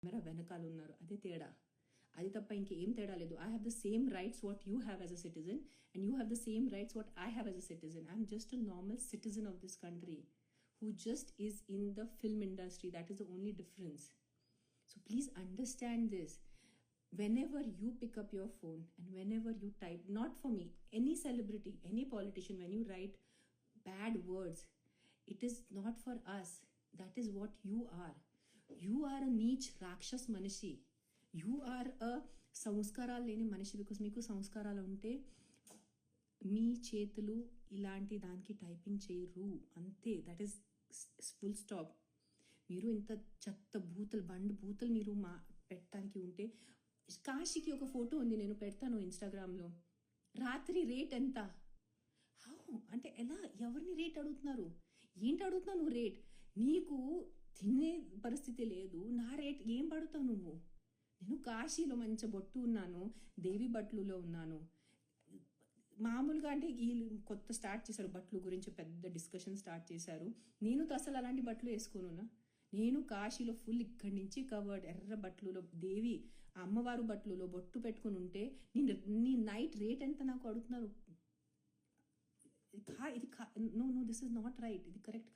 Camera వెనకాల ఉన్నారు, అదే తేడా. అది తప్ప ఇంకేం తేడా లేదు. I have the same rights what you have as a citizen and you have the same rights what I have as a citizen. I'm just a normal citizen of this country who just is in the film industry. That is the only difference. So please understand this. Whenever you pick up your phone and whenever you type, not for me, any celebrity, any politician, when you write bad words, it is not for us. That is what you are. You are a neech rakshas manishi. You are a సంస్కారాలు లేని మనిషి. Because మీకు సంస్కారాలు ఉంటే మీ చేతులు ఇలాంటి దానికి typing చేయరు, అంతే. That is full stop. మీరు ఇంత చెత్త బండ్ బూతులు మీరు పెట్టడానికి ఉంటే, కాశీకి ఒక ఫోటో ఉంది, నేను పెడతాను ఇన్స్టాగ్రామ్లో. రాత్రి రేట్ ఎంత? హౌ అంటే ఎలా? ఎవరిని రేట్ అడుగుతున్నారు? ఏంటి అడుగుతున్నావు నువ్వు రేట్? నీకు తినే పరిస్థితి లేదు, నా రేట్ ఏం పడుతావు నువ్వు? నేను కాశీలో మంచి బొట్టు ఉన్నాను, దేవి బట్లులో ఉన్నాను. మామూలుగా అంటే వీళ్ళు కొత్త స్టార్ట్ చేశారు బట్టలు గురించి, పెద్ద డిస్కషన్ స్టార్ట్ చేశారు. నేను అసలు అలాంటి బట్టలు వేసుకోనున్నా. నేను కాశీలో ఫుల్ ఇక్కడి నుంచి కవర్డ్ ఎర్ర బట్టలులో దేవి అమ్మవారు బట్టలులో బొట్టు పెట్టుకుని ఉంటే నీ నైట్ రేట్ ఎంత నాకు అడుగుతున్నారు? ఇది no this is not right. ఇది కరెక్ట్